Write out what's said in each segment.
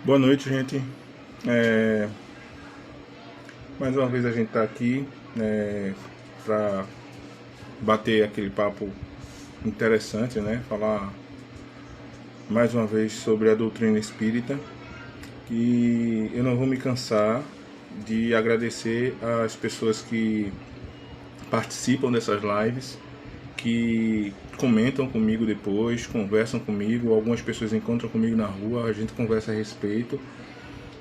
Boa noite, gente. É, Mais uma vez a gente está aqui para bater aquele papo interessante, né? Falar mais uma vez sobre a doutrina espírita. E eu não vou me cansar de agradecer às pessoas que participam dessas lives, que comentam comigo depois, conversam comigo. Algumas pessoas encontram comigo na rua, a gente conversa a respeito.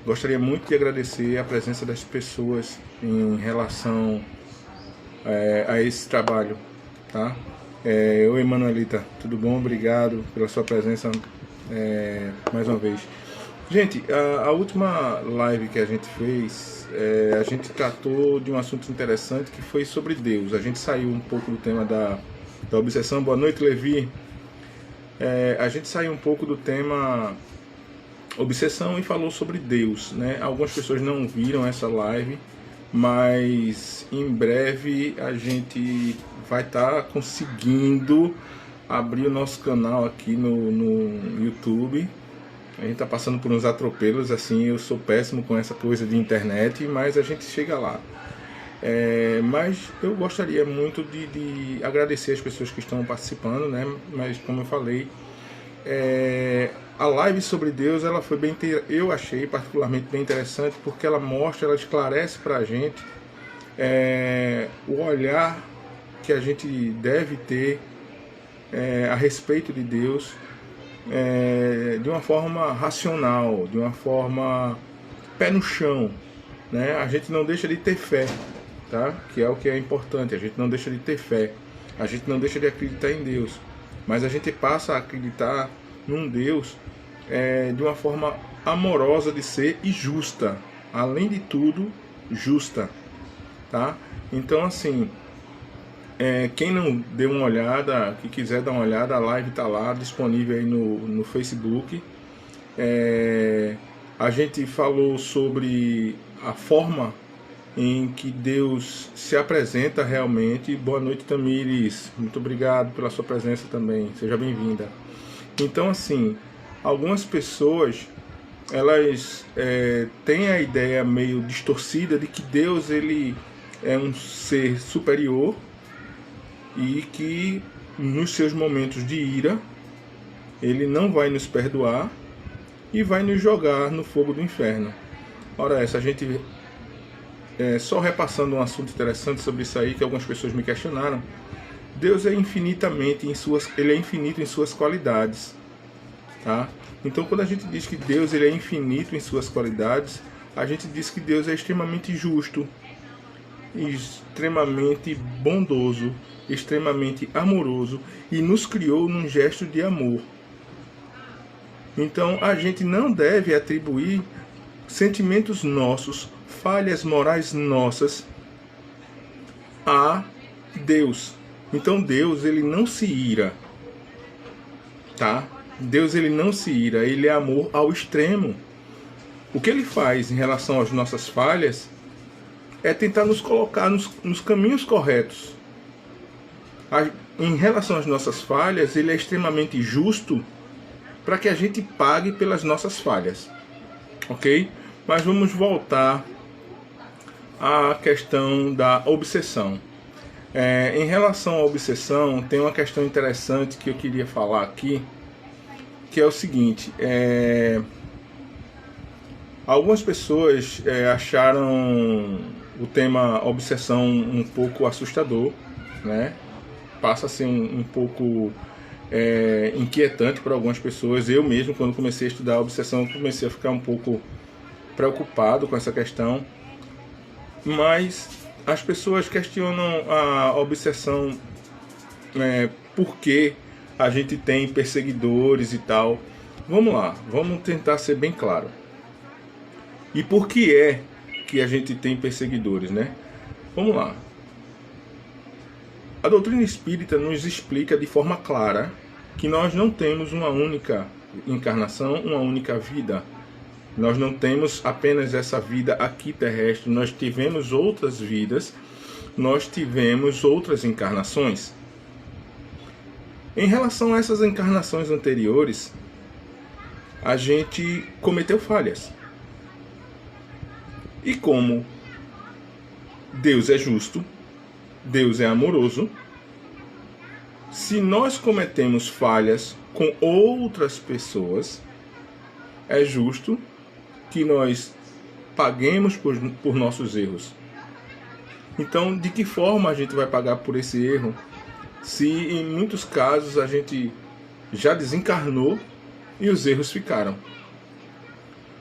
Gostaria muito de agradecer a presença das pessoas em relação a esse trabalho, tá? Oi, Emanuelita, tudo bom? Obrigado pela sua presença mais uma vez. Gente, a última live que a gente fez, a gente tratou de um assunto interessante que foi sobre Deus. A gente saiu um pouco do tema da obsessão. Boa noite, Levi. A gente saiu um pouco do tema obsessão e falou sobre Deus, né? Algumas pessoas não viram essa live, mas em breve a gente vai estar conseguindo abrir o nosso canal aqui no YouTube. A gente está passando por uns atropelos, assim, eu sou péssimo com essa coisa de internet, mas a gente chega lá. Mas eu gostaria muito de agradecer as pessoas que estão participando, né? Mas como eu falei, a live sobre Deus, ela foi bem, eu achei particularmente bem interessante, porque ela mostra, ela esclarece para a gente o olhar que a gente deve ter a respeito de Deus, de uma forma racional, de uma forma pé no chão, né? A gente não deixa de ter fé, tá? Que é o que é importante. A gente não deixa de ter fé, a gente não deixa de acreditar em Deus, mas a gente passa a acreditar num Deus de uma forma amorosa de ser e justa, além de tudo justa, tá? Então, assim, quem não deu uma olhada, que quiser dar uma olhada, a live está lá disponível aí no Facebook. A gente falou sobre a forma em que Deus se apresenta realmente. Boa noite, Tamires, muito obrigado pela sua presença também, seja bem-vinda. Então, assim, algumas pessoas, elas têm a ideia meio distorcida de que Deus, ele é um ser superior e que nos seus momentos de ira ele não vai nos perdoar e vai nos jogar no fogo do inferno. Ora, a gente só repassando um assunto interessante sobre isso aí, que algumas pessoas me questionaram. Deus é infinitamente ele é infinito em suas qualidades, tá? Então, quando a gente diz que Deus ele é infinito em suas qualidades, a gente diz que Deus é extremamente justo, extremamente bondoso, extremamente amoroso e nos criou num gesto de amor. Então, a gente não deve atribuir sentimentos nossos, falhas morais nossas a Deus. Então, Deus ele não se ira, tá? Deus ele não se ira, ele é amor ao extremo. O que ele faz em relação às nossas falhas é tentar nos colocar nos caminhos corretos. Em relação às nossas falhas, ele é extremamente justo para que a gente pague pelas nossas falhas, ok? Mas vamos voltar à questão da obsessão. Em relação à obsessão, tem uma questão interessante que eu queria falar aqui, que é o seguinte: algumas pessoas acharam o tema obsessão um pouco assustador, né? Passa a ser um pouco inquietante para algumas pessoas. Eu mesmo, quando comecei a estudar a obsessão, comecei a ficar um pouco preocupado com essa questão. Mas as pessoas questionam a obsessão, por que a gente tem perseguidores e tal. Vamos lá, vamos tentar ser bem claro. E por que é que a gente tem perseguidores, né? Vamos lá. A doutrina espírita nos explica de forma clara que nós não temos uma única encarnação, uma única vida. Nós não temos apenas essa vida aqui terrestre, nós tivemos outras vidas, nós tivemos outras encarnações. Em relação a essas encarnações anteriores, a gente cometeu falhas. E como Deus é justo, Deus é amoroso, se nós cometemos falhas com outras pessoas, é justo que nós paguemos por nossos erros. Então, de que forma a gente vai pagar por esse erro, se em muitos casos a gente já desencarnou e os erros ficaram?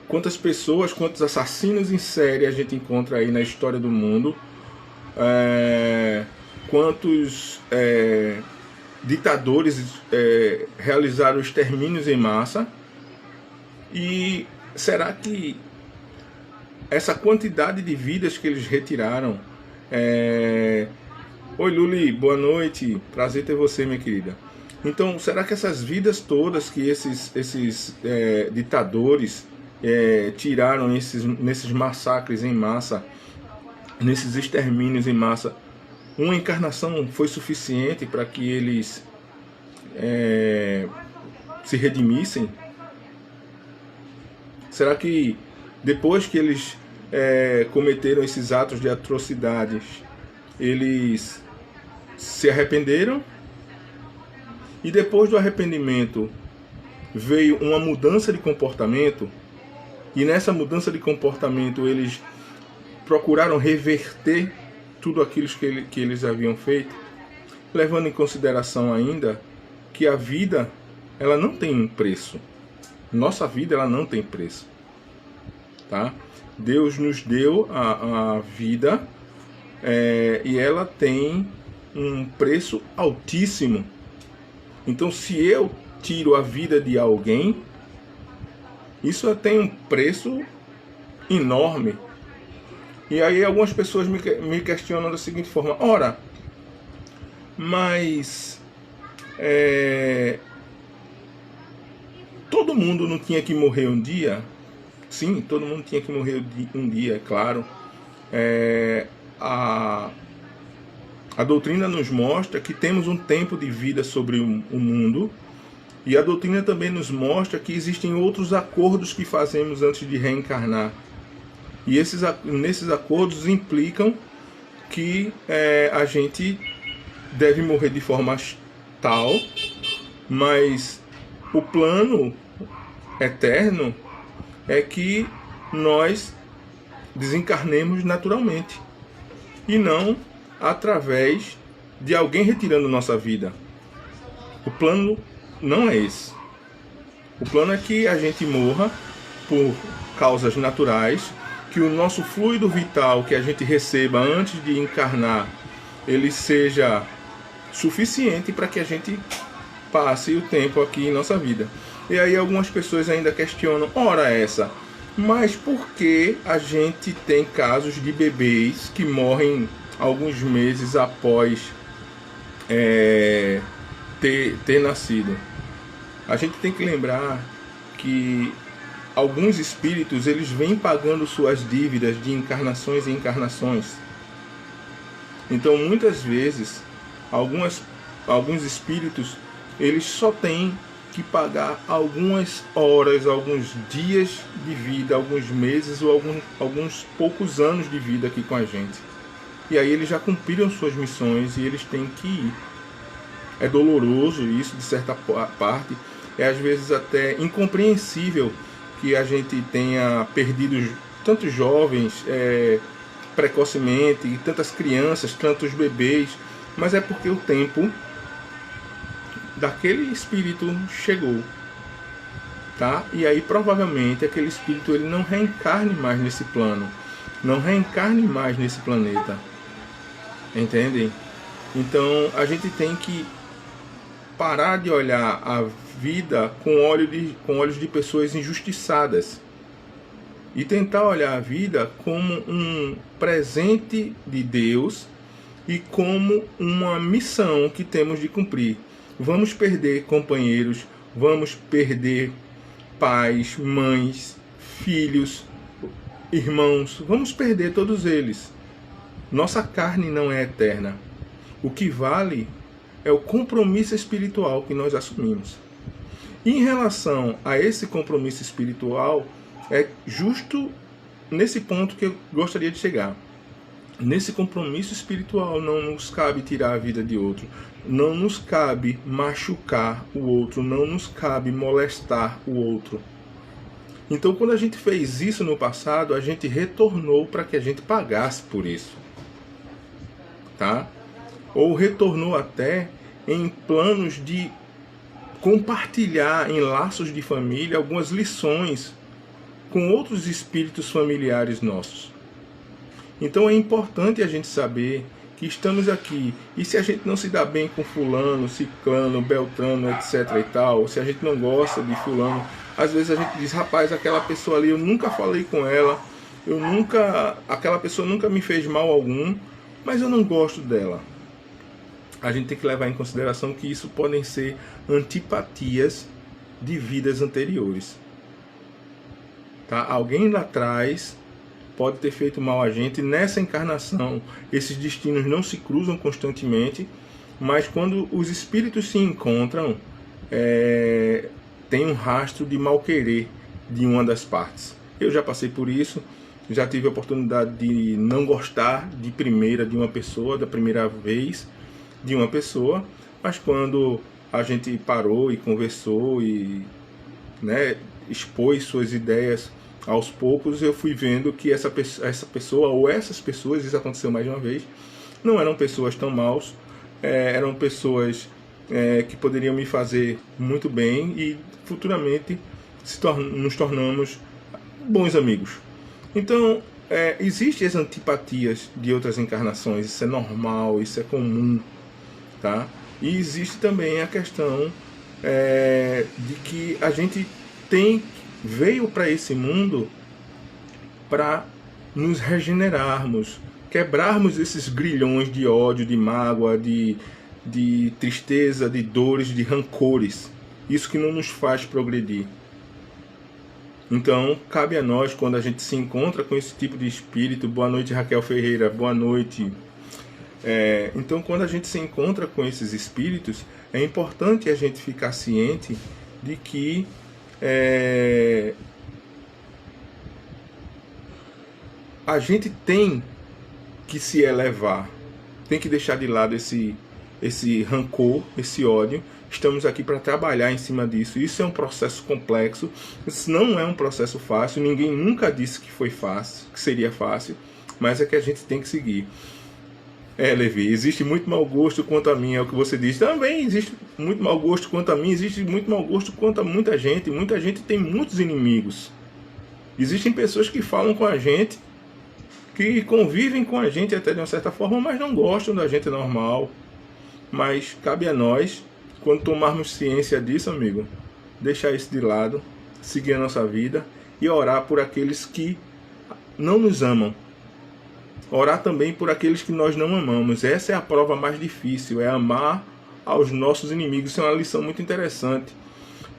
Quantas pessoas, quantos assassinos em série a gente encontra aí na história do mundo? Quantos ditadores realizaram extermínios em massa? E será que essa quantidade de vidas que eles retiraram... Oi Luli, boa noite, prazer ter você, minha querida. Então, será que essas vidas todas que esses ditadores tiraram nesses massacres em massa, nesses extermínios em massa, uma encarnação foi suficiente para que eles se redimissem? Será que depois que eles cometeram esses atos de atrocidades, eles se arrependeram? E depois do arrependimento veio uma mudança de comportamento, e nessa mudança de comportamento eles procuraram reverter tudo aquilo que eles haviam feito, levando em consideração ainda que a vida, ela não tem um preço. Nossa vida, ela não tem preço, tá? Deus nos deu a vida e ela tem um preço altíssimo. Então, se eu tiro a vida de alguém, isso tem um preço enorme. E aí algumas pessoas me questionam da seguinte forma: ora, mas todo mundo não tinha que morrer um dia? Sim, todo mundo tinha que morrer um dia, é claro. A doutrina nos mostra que temos um tempo de vida sobre o mundo, e a doutrina também nos mostra que existem outros acordos que fazemos antes de reencarnar. E nesses acordos implicam que a gente deve morrer de forma tal, mas o plano eterno é que nós desencarnemos naturalmente, e não através de alguém retirando nossa vida. O plano não é esse. O plano é que a gente morra por causas naturais, que o nosso fluido vital que a gente receba antes de encarnar, ele seja suficiente para que a gente passe o tempo aqui em nossa vida. E aí algumas pessoas ainda questionam: ora essa, mas por que a gente tem casos de bebês que morrem alguns meses após ter nascido? A gente tem que lembrar que alguns espíritos, eles vêm pagando suas dívidas de encarnações e encarnações. Então, muitas vezes, alguns espíritos, eles só têm que pagar algumas horas, alguns dias de vida, alguns meses ou alguns poucos anos de vida aqui com a gente. E aí eles já cumpriram suas missões e eles têm que ir. É doloroso isso, de certa parte. É às vezes até incompreensível que a gente tenha perdido tantos jovens precocemente, tantas crianças, tantos bebês, mas é porque o tempo daquele espírito chegou, tá? E aí provavelmente aquele espírito ele não reencarne mais nesse plano, não reencarne mais nesse planeta, entendem? Então a gente tem que parar de olhar a vida com olhos de pessoas injustiçadas e tentar olhar a vida como um presente de Deus e como uma missão que temos de cumprir. Vamos perder companheiros, vamos perder pais, mães, filhos, irmãos, vamos perder todos eles. Nossa carne não é eterna. O que vale é o compromisso espiritual que nós assumimos. Em relação a esse compromisso espiritual, é justo nesse ponto que eu gostaria de chegar. Nesse compromisso espiritual não nos cabe tirar a vida de outro, não nos cabe machucar o outro, não nos cabe molestar o outro. Então, quando a gente fez isso no passado, a gente retornou para que a gente pagasse por isso, tá? Ou retornou até em planos de compartilhar em laços de família algumas lições com outros espíritos familiares nossos. Então é importante a gente saber que estamos aqui, e se a gente não se dá bem com fulano, ciclano, beltrano, etc e tal, se a gente não gosta de fulano, às vezes a gente diz, rapaz, aquela pessoa ali, eu nunca falei com ela, aquela pessoa nunca me fez mal algum, mas eu não gosto dela. A gente tem que levar em consideração que isso podem ser antipatias de vidas anteriores. Tá? Alguém lá atrás pode ter feito mal a gente. Nessa encarnação, esses destinos não se cruzam constantemente, mas quando os espíritos se encontram, tem um rastro de mal-querer de uma das partes. Eu já passei por isso, já tive a oportunidade de não gostar de primeira de uma pessoa, da primeira vez de uma pessoa, mas quando a gente parou e conversou e expôs suas ideias aos poucos, eu fui vendo que essa pessoa ou essas pessoas, isso aconteceu mais de uma vez, não eram pessoas tão maus, eram pessoas que poderiam me fazer muito bem e futuramente nos tornamos bons amigos. Então, existem as antipatias de outras encarnações, isso é normal, isso é comum, tá? E existe também a questão de que a gente veio para esse mundo para nos regenerarmos, quebrarmos esses grilhões de ódio, de mágoa, de tristeza, de dores, de rancores. Isso que não nos faz progredir. Então, cabe a nós, quando a gente se encontra com esse tipo de espírito, boa noite Raquel Ferreira, boa noite. Então, quando a gente se encontra com esses espíritos, é importante a gente ficar ciente de que a gente tem que se elevar, tem que deixar de lado esse rancor, esse ódio. Estamos aqui para trabalhar em cima disso. Isso é um processo complexo, isso não é um processo fácil, ninguém nunca disse que foi fácil, que seria fácil, mas é que a gente tem que seguir. Levi, existe muito mau gosto quanto a mim, é o que você diz. Também existe muito mau gosto quanto a mim, existe muito mau gosto quanto a muita gente. Muita gente tem muitos inimigos. Existem pessoas que falam com a gente, que convivem com a gente até de uma certa forma, mas não gostam da gente normal. Mas cabe a nós, quando tomarmos ciência disso, amigo, deixar isso de lado, seguir a nossa vida e orar por aqueles que não nos amam. Orar também por aqueles que nós não amamos. Essa é a prova mais difícil, é amar aos nossos inimigos. Isso é uma lição muito interessante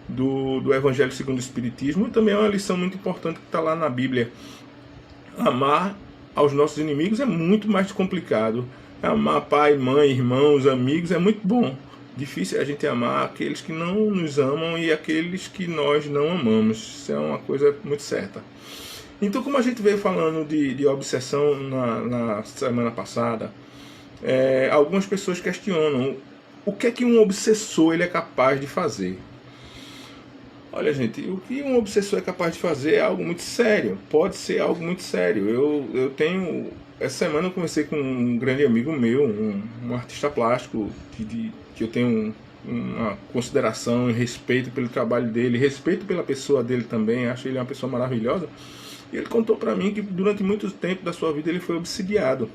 do Evangelho segundo o Espiritismo, e também é uma lição muito importante que está lá na Bíblia. Amar aos nossos inimigos é muito mais complicado. Amar pai, mãe, irmãos, amigos é muito bom. Difícil é a gente amar aqueles que não nos amam e aqueles que nós não amamos. Isso é uma coisa muito certa. Então, como a gente veio falando de obsessão na semana passada, algumas pessoas questionam o que é que um obsessor ele é capaz de fazer. Olha, gente, o que um obsessor é capaz de fazer é algo muito sério. Pode ser algo muito sério. Eu tenho... Essa semana eu conversei com um grande amigo meu, um artista plástico, que eu tenho uma consideração e respeito pelo trabalho dele, respeito pela pessoa dele também, acho ele uma pessoa maravilhosa. E ele contou pra mim que durante muito tempo da sua vida ele foi obsidiado.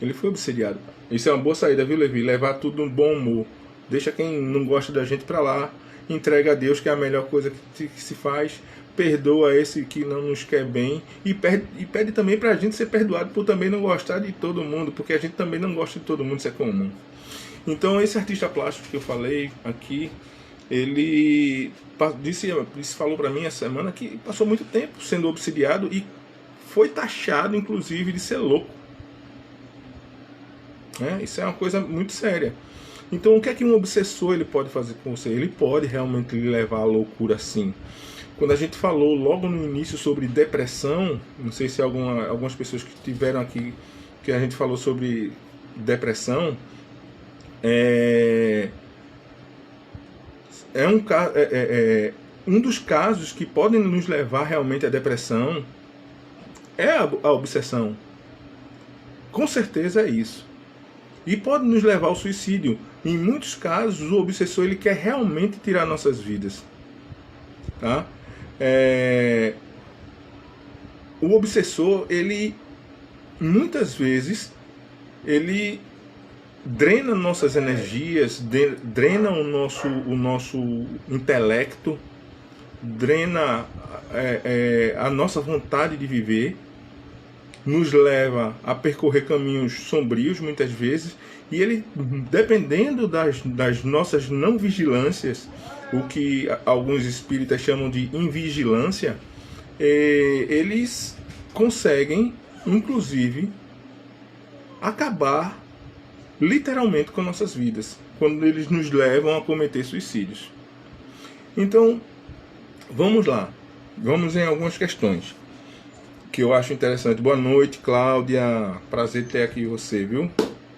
Ele foi obsidiado. Isso é uma boa saída, viu, Levi? Levar tudo no bom humor. Deixa quem não gosta da gente pra lá. Entrega a Deus, que é a melhor coisa que se faz. Perdoa esse que não nos quer bem. E pede também pra gente ser perdoado por também não gostar de todo mundo. Porque a gente também não gosta de todo mundo, isso é comum. Então esse artista plástico que eu falei aqui, ele falou para mim essa semana que passou muito tempo sendo obsidiado e foi taxado inclusive de ser louco. né? Isso é uma coisa muito séria. Então, o que é que um obsessor ele pode fazer com você? Ele pode realmente lhe levar à loucura, sim. Quando a gente falou logo no início sobre depressão, não sei se algumas pessoas que tiveram aqui, que a gente falou sobre depressão, um dos casos que podem nos levar realmente à depressão é a obsessão. Com certeza é isso. E pode nos levar ao suicídio. Em muitos casos, o obsessor ele quer realmente tirar nossas vidas. Tá? O obsessor, ele muitas vezes, ele drena nossas energias, drena o nosso intelecto, drena a nossa vontade de viver, nos leva a percorrer caminhos sombrios muitas vezes, e ele, dependendo das nossas não vigilâncias, o que alguns espíritas chamam de invigilância, eles conseguem, inclusive, acabar literalmente com nossas vidas, quando eles nos levam a cometer suicídios. Então, vamos lá, vamos em algumas questões que eu acho interessante. Boa noite, Cláudia, prazer ter aqui você, viu?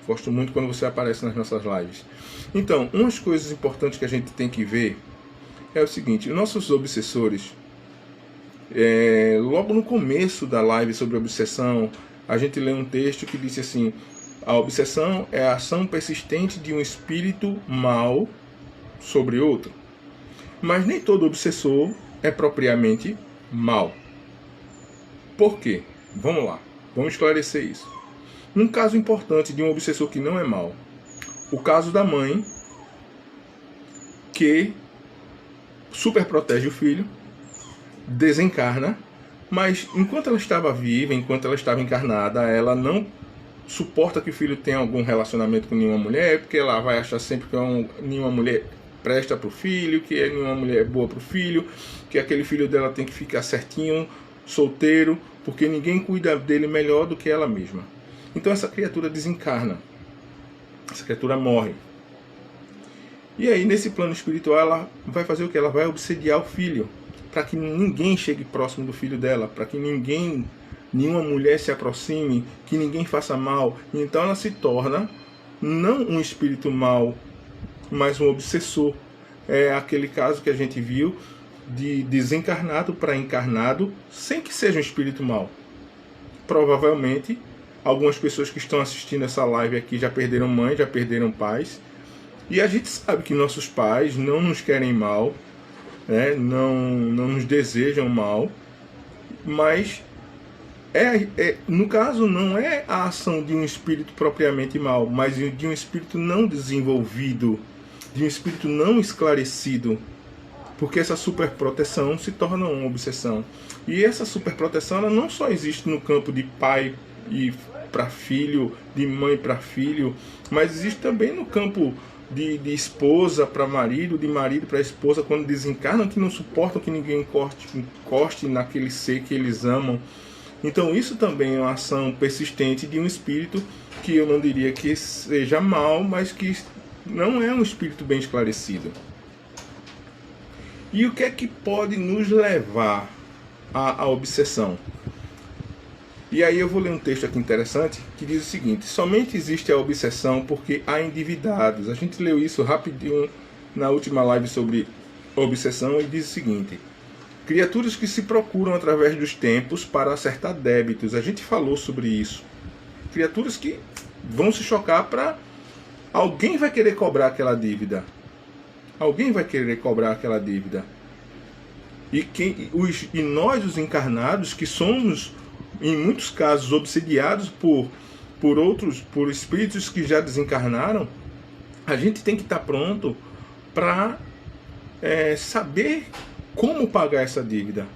Gosto muito quando você aparece nas nossas lives. Então, umas coisas importantes que a gente tem que ver é o seguinte: nossos obsessores, logo no começo da live sobre obsessão, a gente lê um texto que disse assim: a obsessão é a ação persistente de um espírito mau sobre outro. Mas nem todo obsessor é propriamente mau. Por quê? Vamos lá, vamos esclarecer isso. Um caso importante de um obsessor que não é mau: o caso da mãe que superprotege o filho, desencarna, mas enquanto ela estava viva, enquanto ela estava encarnada, ela não suporta que o filho tenha algum relacionamento com nenhuma mulher, porque ela vai achar sempre que nenhuma mulher presta para o filho, que nenhuma mulher é boa para o filho, que aquele filho dela tem que ficar certinho, solteiro, porque ninguém cuida dele melhor do que ela mesma. Então essa criatura desencarna, essa criatura morre. E aí nesse plano espiritual ela vai fazer o que? Ela vai obsediar o filho, para que ninguém chegue próximo do filho dela, para que nenhuma mulher se aproxime, que ninguém faça mal. Então ela se torna não um espírito mau, mas um obsessor. É aquele caso que a gente viu de desencarnado para encarnado, sem que seja um espírito mau. Provavelmente algumas pessoas que estão assistindo essa live aqui já perderam mãe, já perderam pais, e a gente sabe que nossos pais não nos querem mal, né? não nos desejam mal, mas no caso não é a ação de um espírito propriamente mau, mas de um espírito não desenvolvido, de um espírito não esclarecido, porque essa superproteção se torna uma obsessão. E essa superproteção ela não só existe no campo de pai e para filho, de mãe para filho, mas existe também no campo de esposa para marido, de marido para esposa, quando desencarnam, que não suportam que ninguém encoste naquele ser que eles amam. Então isso também é uma ação persistente de um espírito que eu não diria que seja mau, mas que não é um espírito bem esclarecido. E o que é que pode nos levar à obsessão? E aí eu vou ler um texto aqui interessante que diz o seguinte: somente existe a obsessão porque há endividados. A gente leu isso rapidinho na última live sobre obsessão e diz o seguinte: criaturas que se procuram através dos tempos para acertar débitos. A gente falou sobre isso. Criaturas que vão se chocar para... alguém vai querer cobrar aquela dívida. Alguém vai querer cobrar aquela dívida. E nós, os encarnados, que somos, em muitos casos, obsediados por espíritos que já desencarnaram, a gente tem que estar pronto para saber como pagar essa dívida.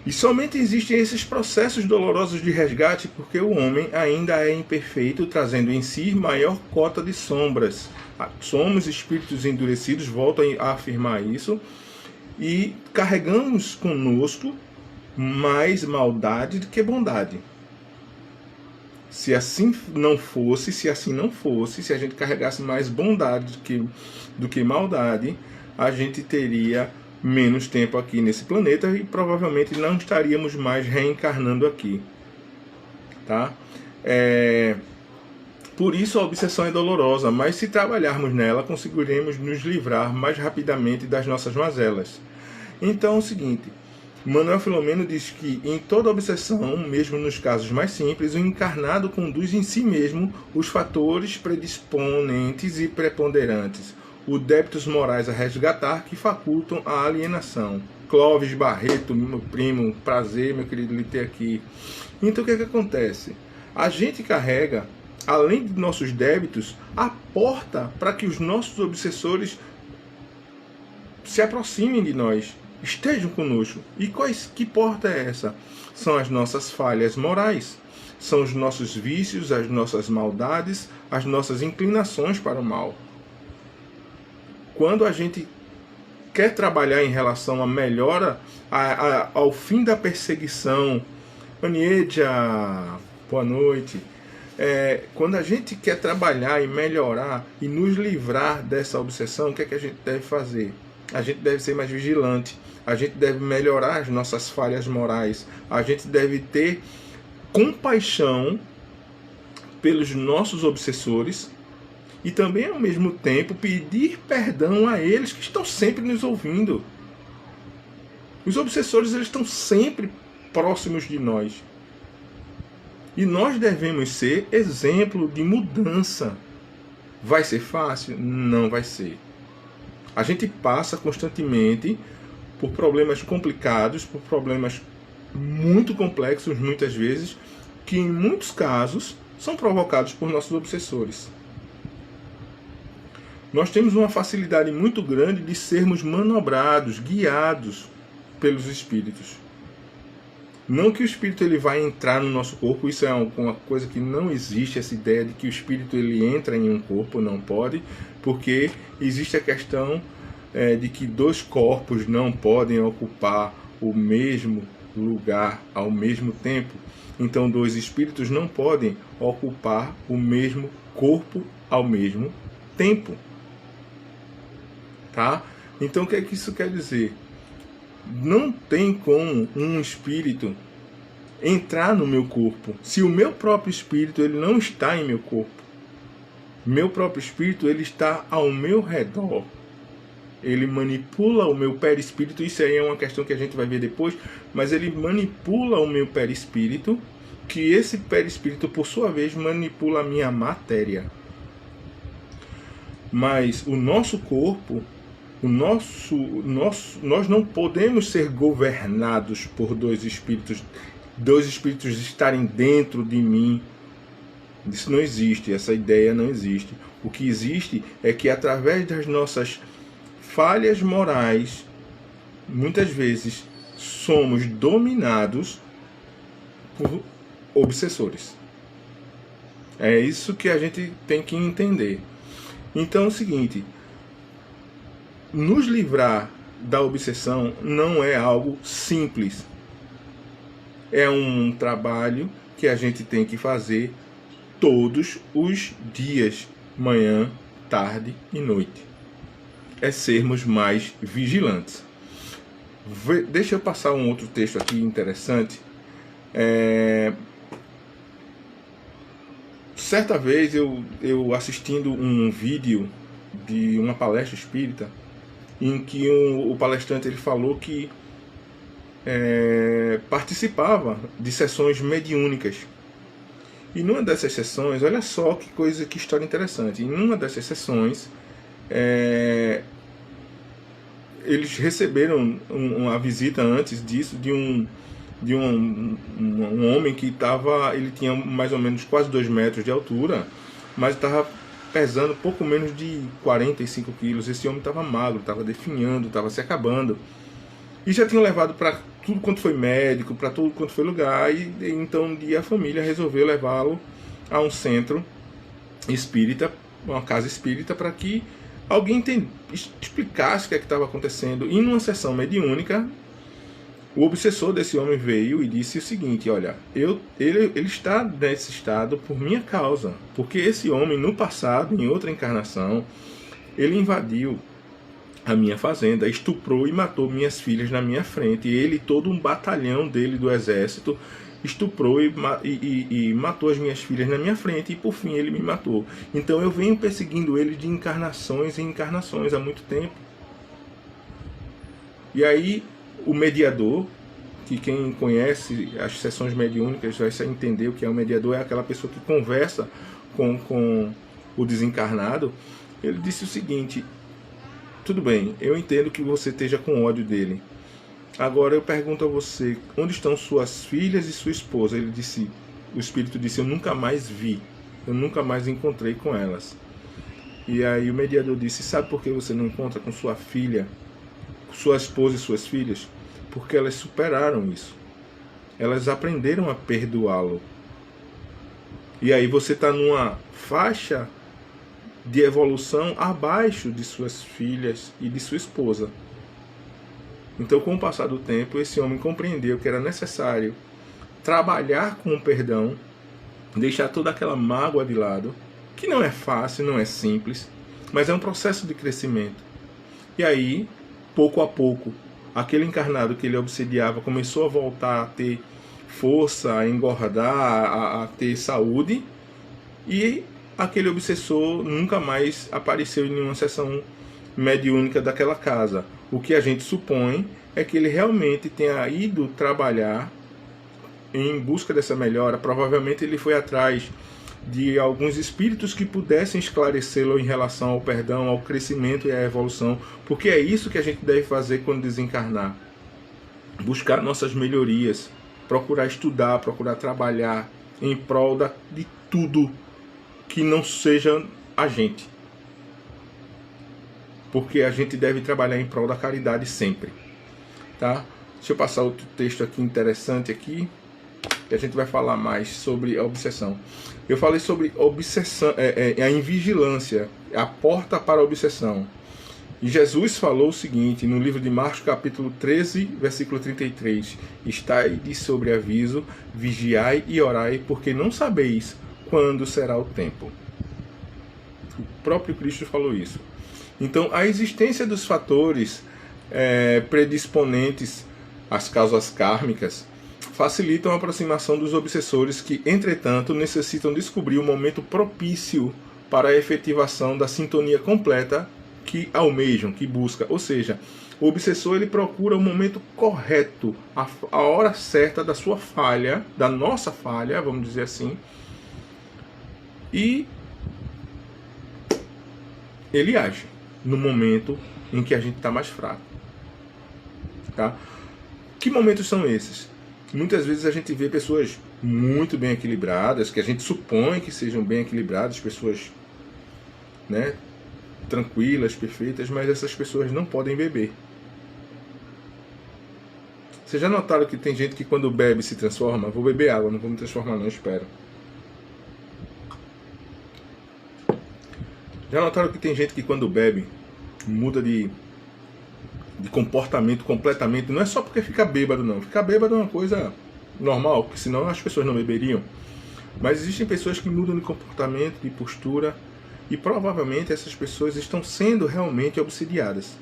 E somente existem esses processos dolorosos de resgate porque o homem ainda é imperfeito, trazendo em si maior cota de sombras. Somos espíritos endurecidos, volto a afirmar isso, e carregamos conosco mais maldade do que bondade. Se assim não fosse, se a gente carregasse mais bondade do que maldade, a gente teria menos tempo aqui nesse planeta e provavelmente não estaríamos mais reencarnando aqui, tá? Por isso a obsessão é dolorosa, mas se trabalharmos nela, conseguiremos nos livrar mais rapidamente das nossas mazelas. Então é o seguinte, Manuel Filomeno diz que em toda obsessão, mesmo nos casos mais simples, o encarnado conduz em si mesmo os fatores predisponentes e preponderantes, os débitos morais a resgatar que facultam a alienação. Clóvis Barreto, meu primo, prazer, meu querido, lhe ter aqui. Então o que é que acontece? A gente carrega, além de nossos débitos, a porta para que os nossos obsessores se aproximem de nós, estejam conosco. E que porta é essa? São as nossas falhas morais, são os nossos vícios, as nossas maldades, as nossas inclinações para o mal. Quando a gente quer trabalhar em relação à melhora, ao fim da perseguição, Aniedia, boa noite. Quando a gente quer trabalhar e melhorar e nos livrar dessa obsessão, o que é que a gente deve fazer? A gente deve ser mais vigilante, a gente deve melhorar as nossas falhas morais, a gente deve ter compaixão pelos nossos obsessores e também, ao mesmo tempo, pedir perdão a eles que estão sempre nos ouvindo. Os obsessores, eles estão sempre próximos de nós. E nós devemos ser exemplo de mudança. Vai ser fácil? Não vai ser. A gente passa constantemente por problemas complicados, por problemas muito complexos, muitas vezes, que em muitos casos são provocados por nossos obsessores. Nós temos uma facilidade muito grande de sermos manobrados, guiados pelos espíritos. Não que o espírito ele vai entrar no nosso corpo, isso é uma coisa que não existe, essa ideia de que o espírito ele entra em um corpo, não pode, porque existe a questão de que dois corpos não podem ocupar o mesmo lugar ao mesmo tempo. Então, dois espíritos não podem ocupar o mesmo corpo ao mesmo tempo. Tá? Então, o que é que isso quer dizer? Não tem como um espírito entrar no meu corpo se o meu próprio espírito ele não está em meu corpo. Meu próprio espírito ele está ao meu redor. Ele manipula o meu perispírito. Isso aí é uma questão que a gente vai ver depois. Mas ele manipula o meu perispírito, que esse perispírito, por sua vez, manipula a minha matéria. Mas o nosso corpo, nós não podemos ser governados por dois espíritos estarem dentro de mim. Isso não existe, essa ideia não existe. O que existe é que através das nossas falhas morais, muitas vezes somos dominados por obsessores. É isso que a gente tem que entender. Então é o seguinte, nos livrar da obsessão não é algo simples. É um trabalho que a gente tem que fazer todos os dias, manhã, tarde e noite. É sermos mais vigilantes. Deixa eu passar um outro texto aqui interessante. Certa vez eu assistindo um vídeo de uma palestra espírita, em que o palestrante ele falou que participava de sessões mediúnicas. E numa dessas sessões, olha só que história interessante. Em uma dessas sessões, eles receberam uma visita antes disso de um homem que ele tinha mais ou menos quase 2 metros de altura, mas estava pesando pouco menos de 45 quilos. Esse homem estava magro, estava definhando, estava se acabando. E já tinham levado para tudo quanto foi médico, para tudo quanto foi lugar. E então um dia a família resolveu levá-lo a um centro espírita, uma casa espírita, para que alguém explicasse o que é que estava acontecendo. E numa sessão mediúnica, O obsessor desse homem veio e disse o seguinte: olha, ele está nesse estado por minha causa, porque esse homem no passado, em outra encarnação, ele invadiu a minha fazenda, estuprou e matou minhas filhas na minha frente. E ele, todo um batalhão dele do exército, estuprou e matou as minhas filhas na minha frente, e por fim ele me matou. Então eu venho perseguindo ele de encarnações em encarnações há muito tempo. E aí o mediador, que quem conhece as sessões mediúnicas vai entender o que é o mediador, é aquela pessoa que conversa com o desencarnado. Ele disse o seguinte: tudo bem, eu entendo que você esteja com ódio dele. Agora eu pergunto a você, onde estão suas filhas e sua esposa? Ele disse, o espírito disse, eu nunca mais vi, eu nunca mais encontrei com elas. E aí o mediador disse, sabe por que você não encontra com sua filha, sua esposa e suas filhas? Porque elas superaram isso. Elas aprenderam a perdoá-lo. E aí você está numa faixa de evolução abaixo de suas filhas e de sua esposa. Então, com o passar do tempo, esse homem compreendeu que era necessário trabalhar com o perdão, deixar toda aquela mágoa de lado, que não é fácil, não é simples, mas é um processo de crescimento. E aí, pouco a pouco, aquele encarnado que ele obsediava começou a voltar a ter força, a engordar, a ter saúde, e aquele obsessor nunca mais apareceu em nenhuma sessão mediúnica daquela casa. O que a gente supõe é que ele realmente tenha ido trabalhar em busca dessa melhora. Provavelmente ele foi atrás de alguns espíritos que pudessem esclarecê-lo em relação ao perdão, ao crescimento e à evolução, porque é isso que a gente deve fazer quando desencarnar. Buscar nossas melhorias, procurar estudar, procurar trabalhar em prol de tudo que não seja a gente. Porque a gente deve trabalhar em prol da caridade sempre. Tá? Deixa eu passar outro texto aqui interessante aqui, que a gente vai falar mais sobre a obsessão. Eu falei sobre obsessão, a invigilância, a porta para a obsessão. E Jesus falou o seguinte, no livro de Marcos, capítulo 13, versículo 33. Estai de sobreaviso, vigiai e orai, porque não sabeis quando será o tempo. O próprio Cristo falou isso. Então, a existência dos fatores predisponentes às causas kármicas facilitam a aproximação dos obsessores que, entretanto, necessitam descobrir o momento propício para a efetivação da sintonia completa que almejam, que busca. Ou seja, o obsessor ele procura o momento correto, a hora certa da sua falha, da nossa falha, vamos dizer assim, e ele age no momento em que a gente está mais fraco. Tá? Que momentos são esses? Muitas vezes a gente vê pessoas muito bem equilibradas, que a gente supõe que sejam bem equilibradas, pessoas, né, tranquilas, perfeitas, mas essas pessoas não podem beber. Vocês já notaram que tem gente que quando bebe se transforma? Vou beber água, não vou me transformar não, espero. Já notaram que tem gente que quando bebe muda de comportamento completamente? Não é só porque fica bêbado não. Ficar bêbado é uma coisa normal, porque senão as pessoas não beberiam. Mas existem pessoas que mudam de comportamento, de postura, e provavelmente essas pessoas estão sendo realmente obsidiadas.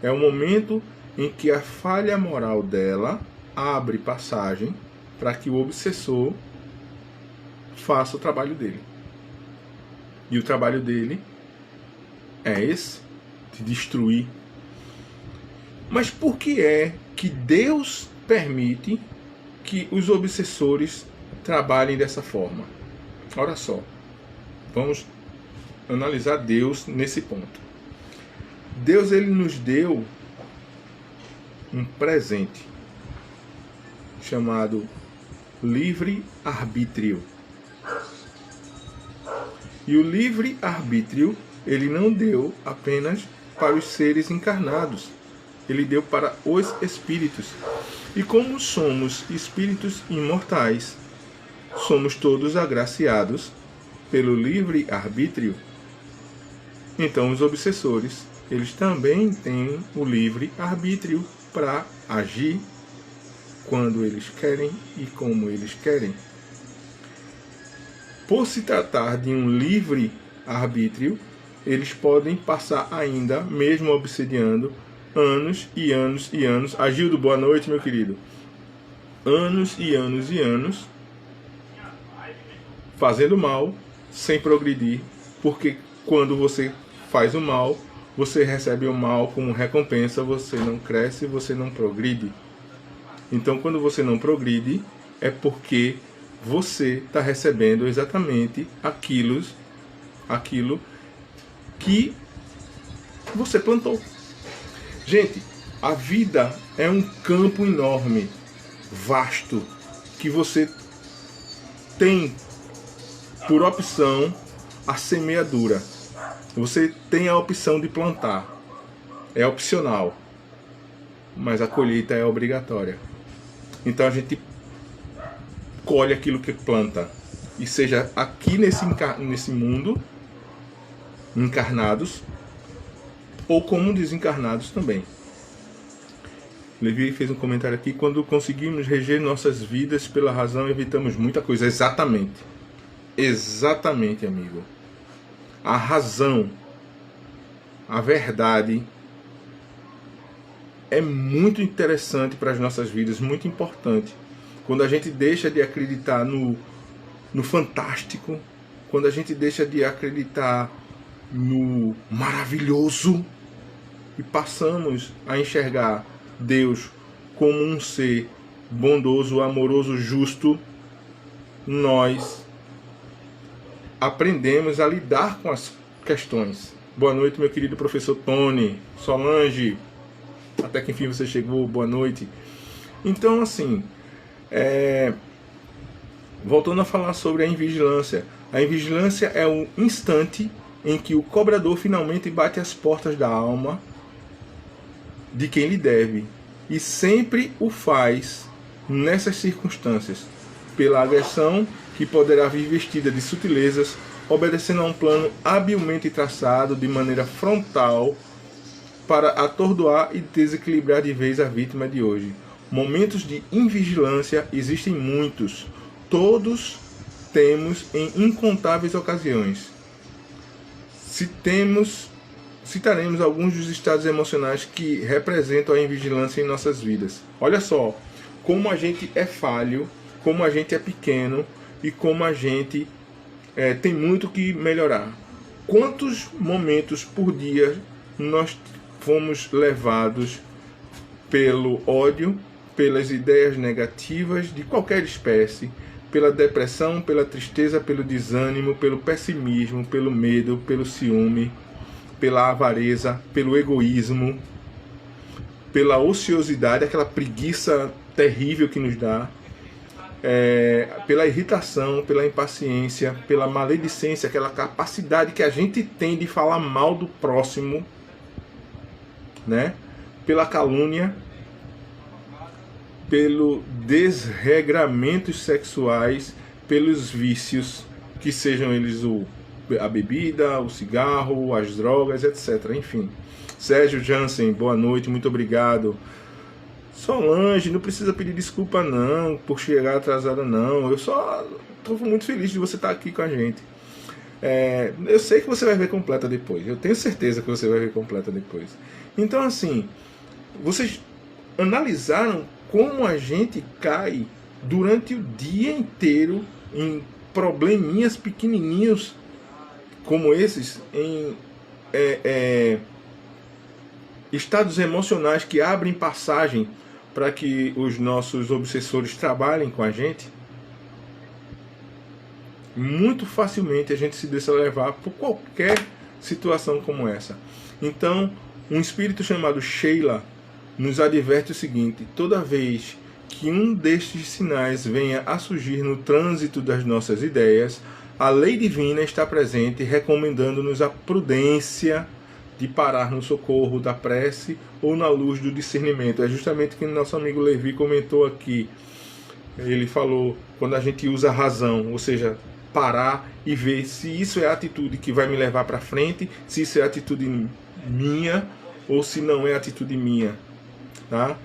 É o momento em que a falha moral dela abre passagem para que o obsessor faça o trabalho dele. E o trabalho dele é esse, de destruir. Mas por que é que Deus permite que os obsessores trabalhem dessa forma? Olha só, vamos analisar Deus nesse ponto. Deus ele nos deu um presente chamado livre-arbítrio. E o livre-arbítrio ele não deu apenas para os seres encarnados, ele deu para os espíritos. E como somos espíritos imortais, somos todos agraciados pelo livre-arbítrio. Então os obsessores eles também têm o livre arbítrio para agir quando eles querem e como eles querem. Por se tratar de um livre arbítrio, eles podem passar ainda, mesmo obsediando, anos e anos e anos. Agildo, boa noite, meu querido. Anos e anos e anos fazendo mal sem progredir, porque quando você faz o mal, você recebe o mal como recompensa, você não cresce, você não progride. Então, quando você não progride, é porque você está recebendo exatamente aquilo que você plantou. Gente, a vida é um campo enorme, vasto, que você tem por opção a semeadura. Você tem a opção de plantar. É opcional, mas a colheita é obrigatória. Então a gente colhe aquilo que planta. E seja aqui nesse mundo, encarnados, ou como desencarnados também. Levi fez um comentário aqui: quando conseguimos reger nossas vidas pela razão, evitamos muita coisa. Exatamente. Exatamente, amigo. A razão, a verdade é muito interessante para as nossas vidas, muito importante. Quando a gente deixa de acreditar no fantástico, quando a gente deixa de acreditar no maravilhoso e passamos a enxergar Deus como um ser bondoso, amoroso, justo, nós aprendemos a lidar com as questões. Boa noite, meu querido professor Tony, Solange, até que enfim você chegou, boa noite. Então, assim, voltando a falar sobre a invigilância. A invigilância é o instante em que o cobrador finalmente bate as portas da alma de quem lhe deve, e sempre o faz nessas circunstâncias, pela agressão que poderá vir vestida de sutilezas, obedecendo a um plano habilmente traçado de maneira frontal para atordoar e desequilibrar de vez a vítima de hoje. Momentos de invigilância existem muitos, todos temos em incontáveis ocasiões. Citaremos alguns dos estados emocionais que representam a invigilância em nossas vidas. Olha só, como a gente é falho, como a gente é pequeno e como a gente tem muito que melhorar. Quantos momentos por dia nós fomos levados pelo ódio, pelas ideias negativas de qualquer espécie, pela depressão, pela tristeza, pelo desânimo, pelo pessimismo, pelo medo, pelo ciúme, pela avareza, pelo egoísmo, pela ociosidade, aquela preguiça terrível que nos dá, pela irritação, pela impaciência, pela maledicência, aquela capacidade que a gente tem de falar mal do próximo, né? Pela calúnia, pelo desregramentos sexuais, pelos vícios, que sejam eles a bebida, o cigarro, as drogas, etc. Enfim. Sérgio Jansen, boa noite, muito obrigado. Solange, não precisa pedir desculpa não, por chegar atrasada não. Eu só estou muito feliz de você estar aqui com a gente. Eu sei que você vai ver completa depois. Eu tenho certeza que você vai ver completa depois. Então, assim, vocês analisaram como a gente cai durante o dia inteiro em probleminhas pequenininhos como esses, em estados emocionais que abrem passagem para que os nossos obsessores trabalhem com a gente. Muito facilmente a gente se deixa levar por qualquer situação como essa. Então, um espírito chamado Sheila nos adverte o seguinte: toda vez que um destes sinais venha a surgir no trânsito das nossas ideias, a lei divina está presente, recomendando-nos a prudência de parar no socorro da prece ou na luz do discernimento. É justamente o que nosso amigo Levi comentou aqui. Ele falou, quando a gente usa a razão, ou seja, parar e ver se isso é a atitude que vai me levar para frente, se isso é a atitude minha ou se não é atitude minha, tá?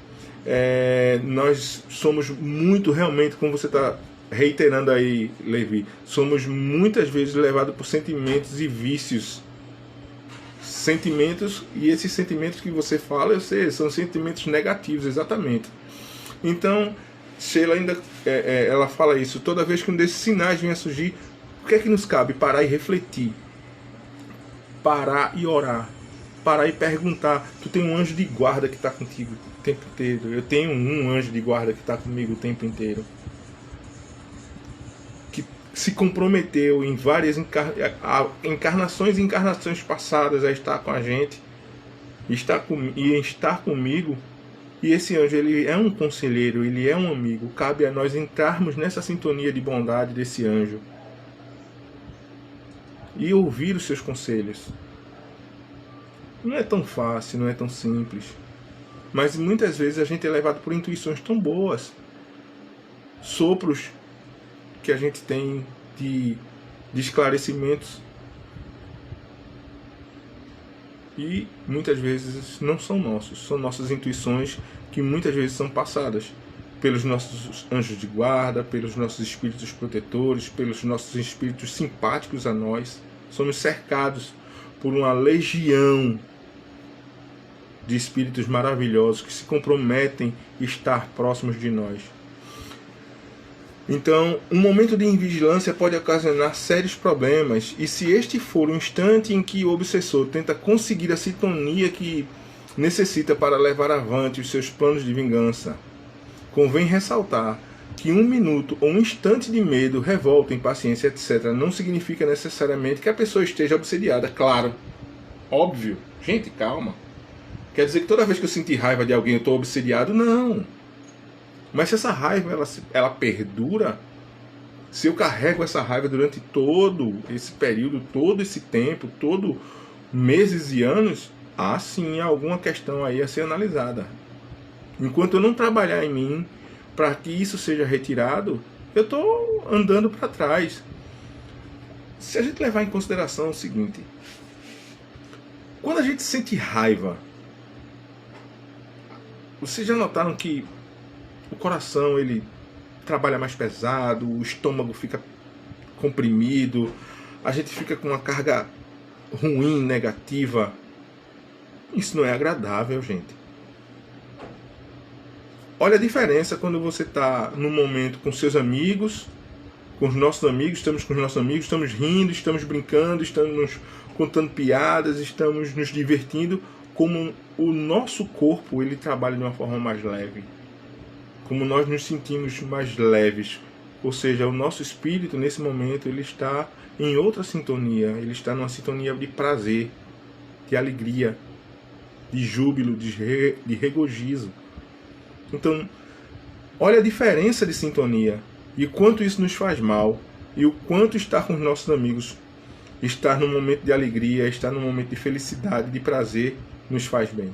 Nós somos muito, realmente, como você está reiterando aí, Levi, somos muitas vezes levados por sentimentos e vícios. Sentimentos, e esses sentimentos que você fala, eu sei, são sentimentos negativos, exatamente. Então, Sheila ainda ela fala isso, toda vez que um desses sinais vem a surgir, o que é que nos cabe? Parar e refletir, parar e orar, parar e perguntar. Tu tem um anjo de guarda que está contigo o tempo inteiro. Eu tenho um anjo de guarda que está comigo o tempo inteiro, que se comprometeu em várias encarnações e encarnações passadas a estar com a gente, estar comigo. E esse anjo, ele é um conselheiro, ele é um amigo. Cabe a nós entrarmos nessa sintonia de bondade desse anjo e ouvir os seus conselhos. Não é tão fácil, não é tão simples, mas muitas vezes a gente é levado por intuições tão boas, sopros que a gente tem de esclarecimentos, e muitas vezes não são nossos, são nossas intuições que muitas vezes são passadas pelos nossos anjos de guarda, pelos nossos espíritos protetores, pelos nossos espíritos simpáticos a nós. Somos cercados por uma legião de espíritos maravilhosos que se comprometem a estar próximos de nós. Então, um momento de invigilância pode ocasionar sérios problemas, e se este for o instante em que o obsessor tenta conseguir a sintonia que necessita para levar avante os seus planos de vingança, convém ressaltar que um minuto ou um instante de medo, revolta, impaciência, etc., não significa necessariamente que a pessoa esteja obsediada. Claro, óbvio, gente, calma. Quer dizer que toda vez que eu sentir raiva de alguém eu estou obsediado? Não. Mas se essa raiva ela perdura, se eu carrego essa raiva durante todo esse período, todo esse tempo, todo meses e anos, há sim alguma questão aí a ser analisada. Enquanto eu não trabalhar em mim para que isso seja retirado, eu estou andando para trás. Se a gente levar em consideração o seguinte: quando a gente sente raiva, vocês já notaram que o coração ele trabalha mais pesado, o estômago fica comprimido, a gente fica com uma carga ruim, negativa? Isso não é agradável, gente. Olha a diferença quando você está num momento com seus amigos, com os nossos amigos, estamos com os nossos amigos, estamos rindo, estamos brincando, estamos contando piadas, estamos nos divertindo, como o nosso corpo ele trabalha de uma forma mais leve, como nós nos sentimos mais leves, ou seja, o nosso espírito nesse momento ele está em outra sintonia, ele está numa sintonia de prazer, de alegria, de júbilo, de regozijo. Então, olha a diferença de sintonia e quanto isso nos faz mal, e o quanto estar com os nossos amigos, estar num momento de alegria, estar num momento de felicidade, de prazer, nos faz bem.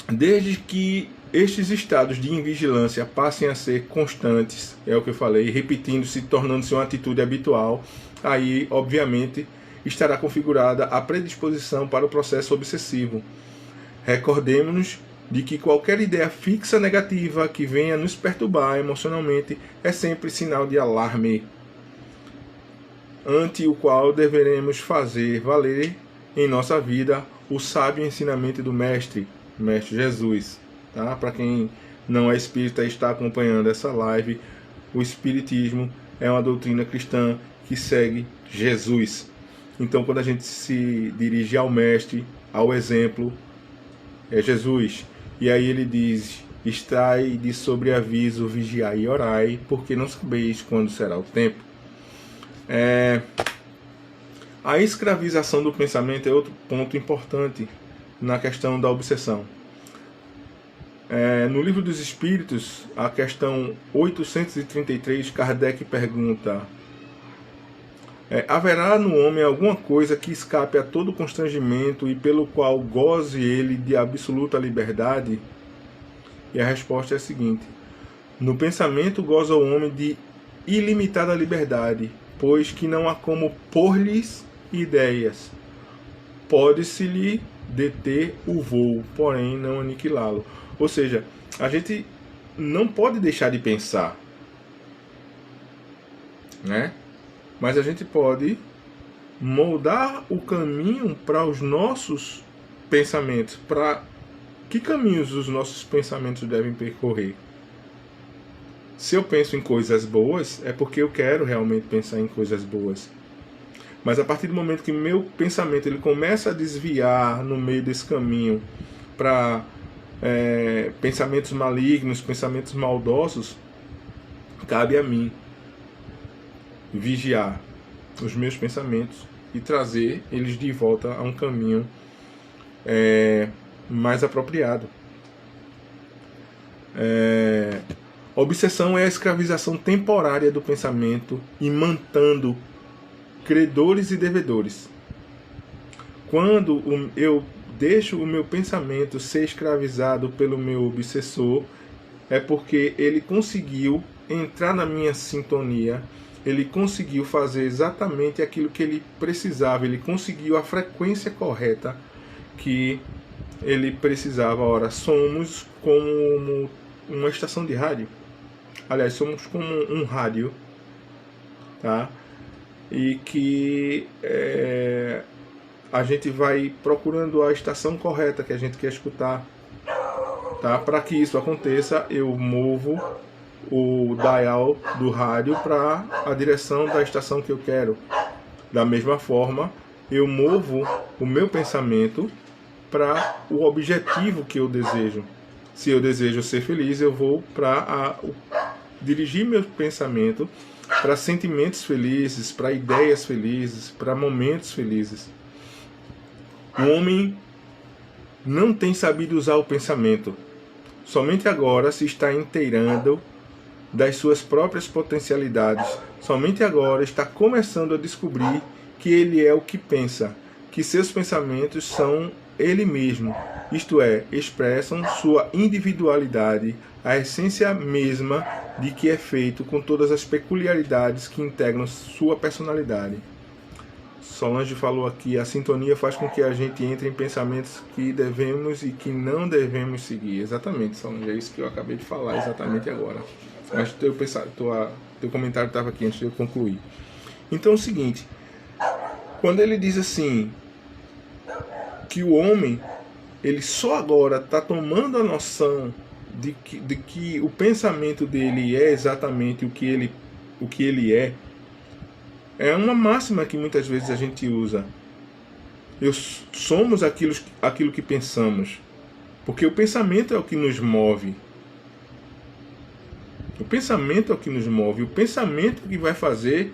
Desde que estes estados de invigilância passem a ser constantes, é o que eu falei, repetindo-se, tornando-se uma atitude habitual, aí, obviamente, estará configurada a predisposição para o processo obsessivo. Recordemos-nos de que qualquer ideia fixa negativa que venha nos perturbar emocionalmente é sempre sinal de alarme, ante o qual deveremos fazer valer em nossa vida o sábio ensinamento do Mestre Jesus. Tá? Para quem não é espírita e está acompanhando essa live, o Espiritismo é uma doutrina cristã que segue Jesus. Então, quando a gente se dirige ao Mestre, ao exemplo, é Jesus. E aí ele diz: estai de sobreaviso, vigiai e orai, porque não sabeis quando será o tempo. A escravização do pensamento é outro ponto importante na questão da obsessão. No Livro dos Espíritos, a questão 833, Kardec pergunta: haverá no homem alguma coisa que escape a todo constrangimento e pelo qual goze ele de absoluta liberdade? E a resposta é a seguinte: no pensamento goza o homem de ilimitada liberdade, pois que não há como pôr-lhes ideias, pode-se lhe deter o voo, porém não aniquilá-lo. Ou seja, a gente não pode deixar de pensar, né? Mas a gente pode moldar o caminho para os nossos pensamentos. Para que caminhos os nossos pensamentos devem percorrer? Se eu penso em coisas boas, é porque eu quero realmente pensar em coisas boas. Mas a partir do momento que meu pensamento ele começa a desviar no meio desse caminho para pensamentos malignos, pensamentos maldosos, cabe a mim vigiar os meus pensamentos e trazer eles de volta a um caminho mais apropriado. Obsessão é a escravização temporária do pensamento, imantando credores e devedores. Quando eu deixo o meu pensamento ser escravizado pelo meu obsessor, é porque ele conseguiu entrar na minha sintonia, ele conseguiu fazer exatamente aquilo que ele precisava, ele conseguiu a frequência correta que ele precisava. Ora, somos como uma estação de rádio. Aliás, somos como um rádio, tá? E que a gente vai procurando a estação correta que a gente quer escutar, tá? Para que isso aconteça, eu movo o dial do rádio para a direção da estação que eu quero. Da mesma forma, eu movo o meu pensamento para o objetivo que eu desejo. Se eu desejo ser feliz, eu vou para dirigir meu pensamento para sentimentos felizes, para ideias felizes, para momentos felizes. O homem não tem sabido usar o pensamento. Somente agora se está inteirando das suas próprias potencialidades. Somente agora está começando a descobrir que ele é o que pensa, que seus pensamentos são ele mesmo, isto é, expressam sua individualidade, a essência mesma de que é feito, com todas as peculiaridades que integram sua personalidade. Solange falou aqui, a sintonia faz com que a gente entre em pensamentos que devemos e que não devemos seguir. Exatamente, Solange, é isso que eu acabei de falar exatamente agora. Mas teu comentário estava aqui antes de eu concluir. Então é o seguinte, quando ele diz assim, que o homem, ele só agora está tomando a noção de que o pensamento dele é exatamente o que ele é uma máxima que muitas vezes a gente usa. Somos aquilo que pensamos, porque o pensamento é o que nos move. O pensamento é o que nos move, o pensamento que vai fazer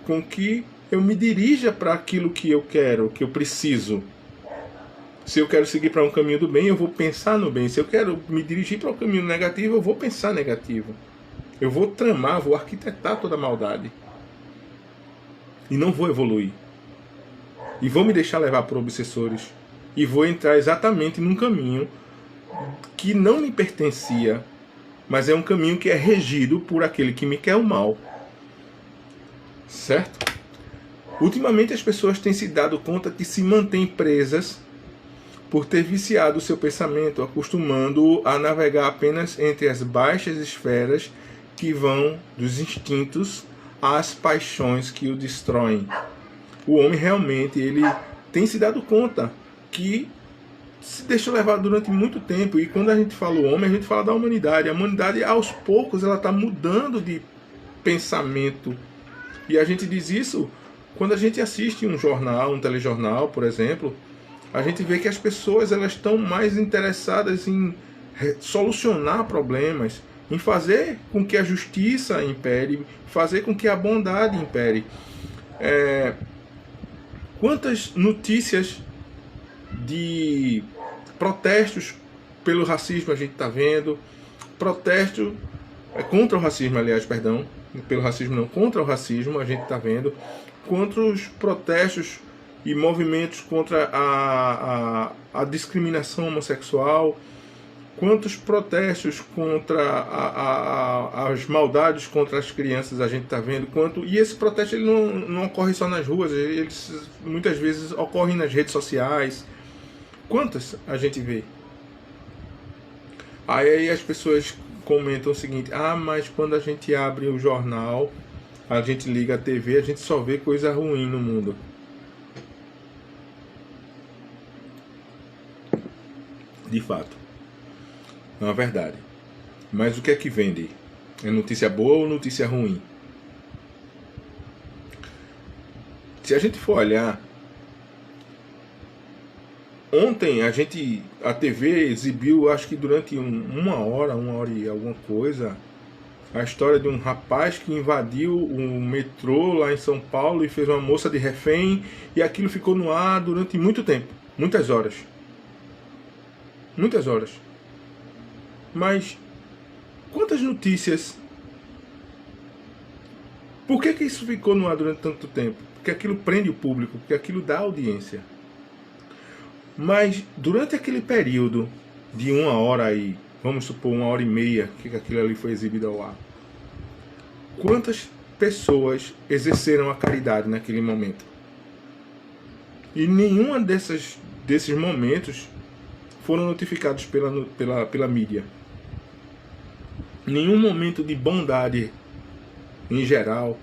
com que eu me dirija para aquilo que eu quero, que eu preciso. Se eu quero seguir para um caminho do bem, eu vou pensar no bem. Se eu quero me dirigir para um caminho negativo, eu vou pensar negativo. Eu vou tramar, vou arquitetar toda a maldade. E não vou evoluir. E vou me deixar levar por obsessores. E vou entrar exatamente num caminho que não me pertencia, mas é um caminho que é regido por aquele que me quer o mal. Certo? Ultimamente as pessoas têm se dado conta que se mantêm presas por ter viciado o seu pensamento, acostumando-o a navegar apenas entre as baixas esferas que vão dos instintos às paixões que o destroem. O homem realmente ele tem se dado conta que se deixou levar durante muito tempo, e quando a gente fala o homem, a gente fala da humanidade. A humanidade, aos poucos, ela está mudando de pensamento. E a gente diz isso quando a gente assiste um jornal, um telejornal, por exemplo. A gente vê que as pessoas elas estão mais interessadas em solucionar problemas, em fazer com que a justiça impere, fazer com que a bondade impere. Quantas notícias de protestos pelo racismo a gente está vendo, protesto contra o racismo, aliás, perdão, pelo racismo não, contra o racismo a gente está vendo, contra os protestos e movimentos contra a discriminação homossexual, Quantos protestos contra as maldades contra as crianças a gente está vendo? E esse protesto ele não ocorre só nas ruas, eles muitas vezes ocorrem nas redes sociais. Quantas a gente vê? Aí as pessoas comentam o seguinte: ah, mas quando a gente abre o jornal, a gente liga a TV, a gente só vê coisa ruim no mundo. De fato, é uma verdade. Mas o que é que vende? É notícia boa ou notícia ruim? Se a gente for olhar, ontem a TV exibiu, acho que durante uma hora e alguma coisa, a história de um rapaz que invadiu o metrô lá em São Paulo e fez uma moça de refém, e aquilo ficou no ar durante muito tempo, muitas horas. Muitas horas. Mas quantas notícias? Por que isso ficou no ar durante tanto tempo? Porque aquilo prende o público, porque aquilo dá audiência. Mas durante aquele período de uma hora aí, vamos supor 1h30 que aquilo ali foi exibido ao ar, quantas pessoas exerceram a caridade naquele momento? E nenhuma desses momentos foram notificados pela mídia. Nenhum momento de bondade, em geral,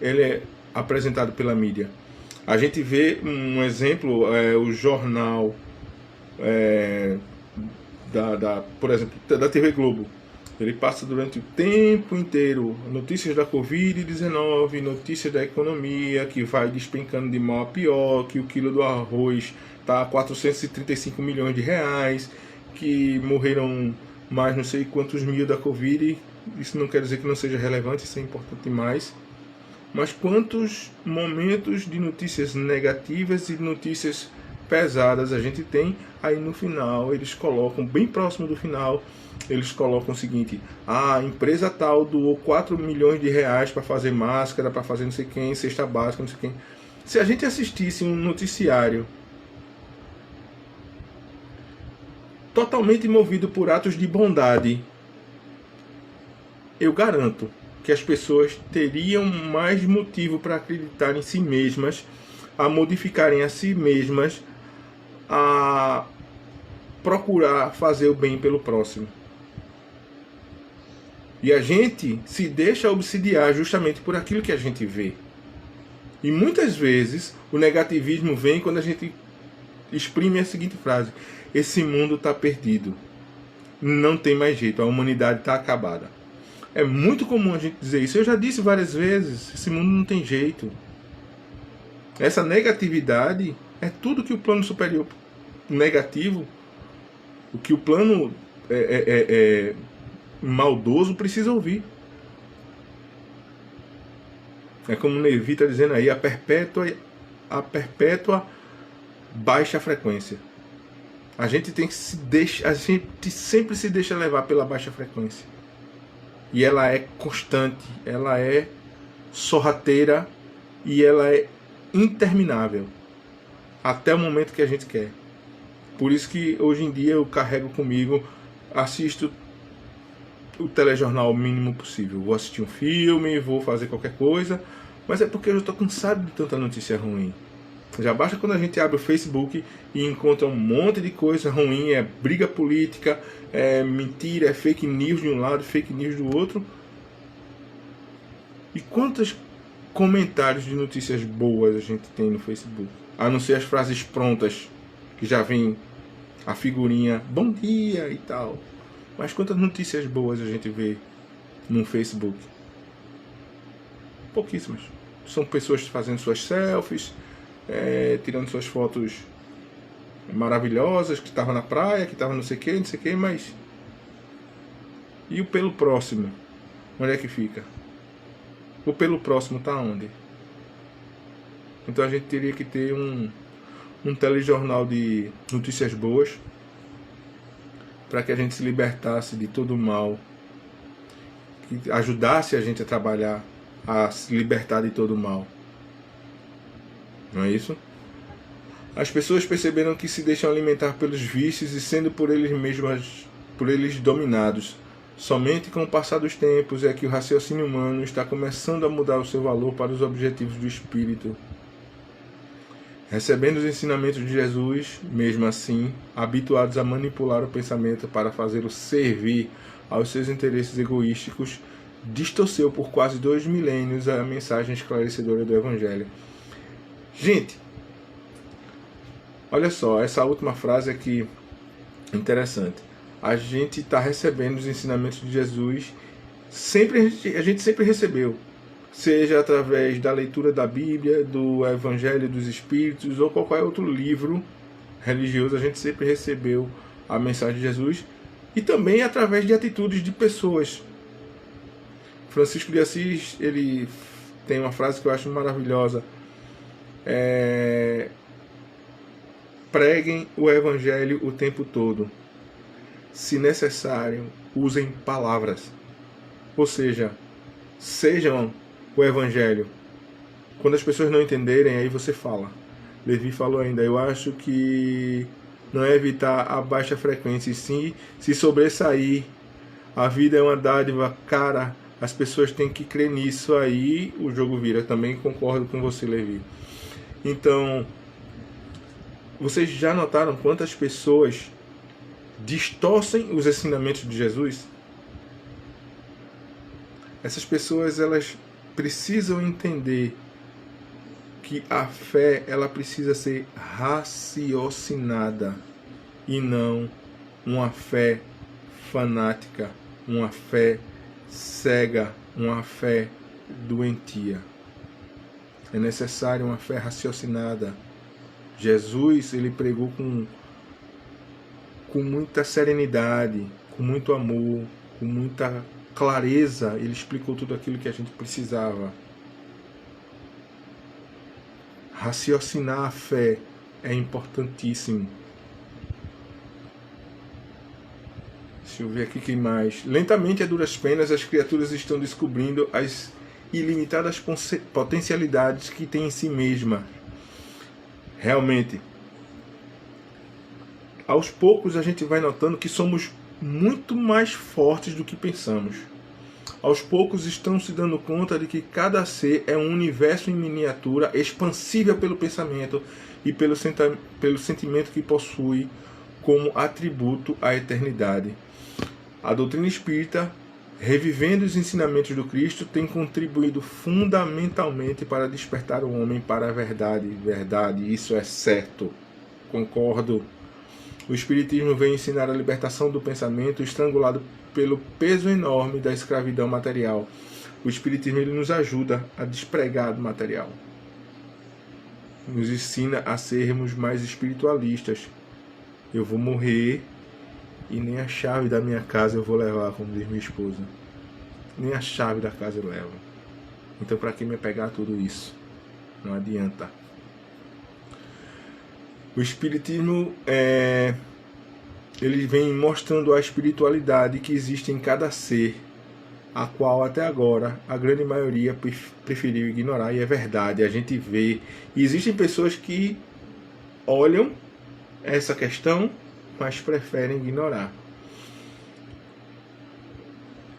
ele é apresentado pela mídia. A gente vê um exemplo, o jornal, por exemplo, da TV Globo. Ele passa durante o tempo inteiro notícias da Covid-19, notícias da economia, que vai despencando de mal a pior, que o quilo do arroz está a 435 milhões de reais, que morreram mais não sei quantos mil da Covid. Isso não quer dizer que não seja relevante, isso é importante demais. Mas quantos momentos de notícias negativas e notícias pesadas a gente tem? Aí no final eles colocam, bem próximo do final, eles colocam o seguinte: a empresa tal doou 4 milhões de reais para fazer máscara, para fazer não sei quem, cesta básica, não sei quem. Se a gente assistisse um noticiário totalmente movido por atos de bondade, eu garanto que as pessoas teriam mais motivo para acreditar em si mesmas, a modificarem a si mesmas, a procurar fazer o bem pelo próximo. E a gente se deixa obsidiar justamente por aquilo que a gente vê. E muitas vezes o negativismo vem quando a gente exprime a seguinte frase: esse mundo está perdido, não tem mais jeito, a humanidade está acabada. É muito comum a gente dizer isso. Eu já disse várias vezes, esse mundo não tem jeito. Essa negatividade é tudo que o plano superior negativo, o que o plano maldoso precisa ouvir. É como o Nevi está dizendo aí, a perpétua baixa frequência. A gente sempre se deixa levar pela baixa frequência. E ela é constante, ela é sorrateira e ela é interminável. Até o momento que a gente quer. Por isso que hoje em dia eu carrego comigo, assisto o telejornal o mínimo possível. Vou assistir um filme, vou fazer qualquer coisa, mas é porque eu já estou cansado de tanta notícia ruim. Já basta quando a gente abre o Facebook e encontra um monte de coisa ruim, é briga política, é mentira, é fake news de um lado, fake news do outro. E quantos comentários de notícias boas a gente tem no Facebook? A não ser as frases prontas, que já vem a figurinha, bom dia e tal. Mas quantas notícias boas a gente vê no Facebook? Pouquíssimas. São pessoas fazendo suas selfies, tirando suas fotos maravilhosas, que estava na praia, que estava não sei o que, mas... E o pelo próximo? Onde é que fica? O pelo próximo está onde? Então a gente teria que ter um telejornal de notícias boas, para que a gente se libertasse de todo o mal, que ajudasse a gente a trabalhar, a se libertar de todo o mal. Não é isso? As pessoas perceberam que se deixam alimentar pelos vícios e sendo por eles mesmas por eles dominados. Somente com o passar dos tempos é que o raciocínio humano está começando a mudar o seu valor para os objetivos do espírito. Recebendo os ensinamentos de Jesus, mesmo assim, habituados a manipular o pensamento para fazê-lo servir aos seus interesses egoísticos, distorceu por quase 2 milênios a mensagem esclarecedora do Evangelho. Gente, olha só, essa última frase aqui, interessante. A gente está recebendo os ensinamentos de Jesus, a gente sempre recebeu, seja através da leitura da Bíblia, do Evangelho dos Espíritos ou qualquer outro livro religioso, a gente sempre recebeu a mensagem de Jesus, e também através de atitudes de pessoas. Francisco de Assis, ele tem uma frase que eu acho maravilhosa: preguem o Evangelho o tempo todo. Se necessário, usem palavras. Ou seja, sejam o Evangelho. Quando as pessoas não entenderem, aí você fala. Levi falou ainda: eu acho que não é evitar a baixa frequência, e sim se sobressair. A vida é uma dádiva cara, as pessoas têm que crer nisso, aí o jogo vira. Também concordo com você, Levi. Então, vocês já notaram quantas pessoas distorcem os ensinamentos de Jesus? Essas pessoas, elas precisam entender que a fé, ela precisa ser raciocinada e não uma fé fanática, uma fé cega, uma fé doentia. É necessário uma fé raciocinada. Jesus, ele pregou com muita serenidade, com muito amor, com muita clareza. Ele explicou tudo aquilo que a gente precisava. Raciocinar a fé é importantíssimo. Deixa eu ver aqui quem mais. Lentamente, a duras penas, as criaturas estão descobrindo as ilimitadas potencialidades que tem em si mesma. Realmente, aos poucos a gente vai notando que somos muito mais fortes do que pensamos. Aos poucos estão se dando conta de que cada ser é um universo em miniatura, expansível pelo pensamento e pelo sentimento que possui como atributo a eternidade. A doutrina espírita, revivendo os ensinamentos do Cristo, tem contribuído fundamentalmente para despertar o homem para a verdade. Verdade, isso é certo. Concordo. O Espiritismo vem ensinar a libertação do pensamento estrangulado pelo peso enorme da escravidão material. O Espiritismo, ele nos ajuda a despregar do material. Nos ensina a sermos mais espiritualistas. Eu vou morrer e nem a chave da minha casa eu vou levar, como diz minha esposa. Nem a chave da casa eu levo. Então, para que me apegar a tudo isso? Não adianta. O Espiritismo ele vem mostrando a espiritualidade que existe em cada ser, a qual até agora a grande maioria preferiu ignorar, e é verdade, a gente vê. E existem pessoas que olham essa questão, mas preferem ignorar.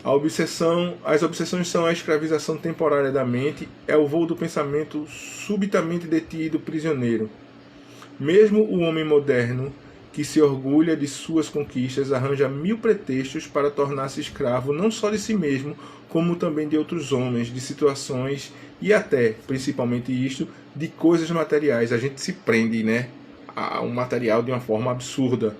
As obsessões são a escravização temporária da mente, é o voo do pensamento subitamente detido, prisioneiro. Mesmo o homem moderno, que se orgulha de suas conquistas, arranja 1000 pretextos para tornar-se escravo não só de si mesmo, como também de outros homens, de situações e até, principalmente isto, de coisas materiais. A gente se prende, né, a um material de uma forma absurda.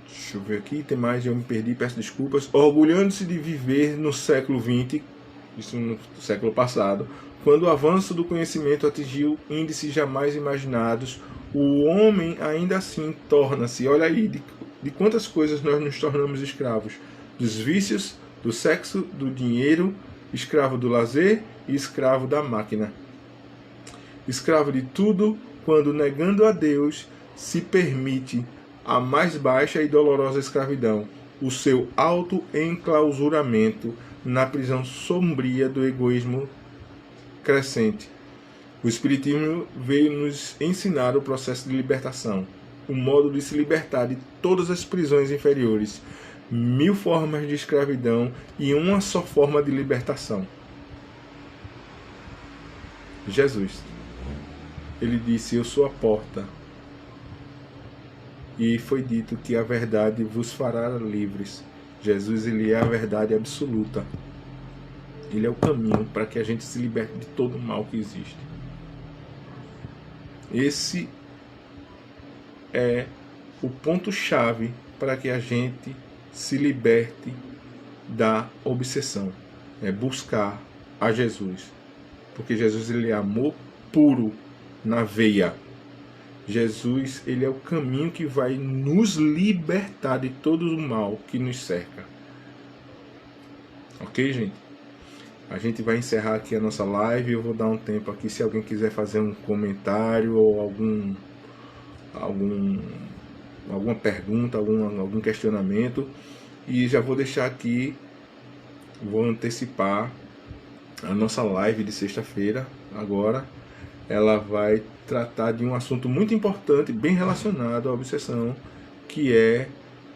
Deixa eu ver aqui, tem mais, eu me perdi, peço desculpas. Orgulhando-se de viver no século XX, isso no século passado, quando o avanço do conhecimento atingiu índices jamais imaginados, o homem ainda assim torna-se, olha aí, de quantas coisas nós nos tornamos escravos: dos vícios, do sexo, do dinheiro, escravo do lazer e escravo da máquina. Escravo de tudo, quando, negando a Deus, se permite a mais baixa e dolorosa escravidão, o seu auto-enclausuramento na prisão sombria do egoísmo crescente. O Espiritismo veio nos ensinar o processo de libertação, o modo de se libertar de todas as prisões inferiores, 1000 formas de escravidão e uma só forma de libertação. Jesus. Ele disse: eu sou a porta. E foi dito que a verdade vos fará livres. Jesus, ele é a verdade absoluta. Ele é o caminho para que a gente se liberte de todo o mal que existe. Esse é o ponto-chave para que a gente se liberte da obsessão. É buscar a Jesus. Porque Jesus, ele é amor puro na veia. Jesus, ele é o caminho que vai nos libertar de todo o mal que nos cerca. Ok, gente? A gente vai encerrar aqui a nossa live. Eu vou dar um tempo aqui se alguém quiser fazer um comentário ou alguma pergunta, algum questionamento. E já vou deixar aqui, vou antecipar a nossa live de sexta-feira. Agora ela vai tratar de um assunto muito importante, bem relacionado à obsessão, que é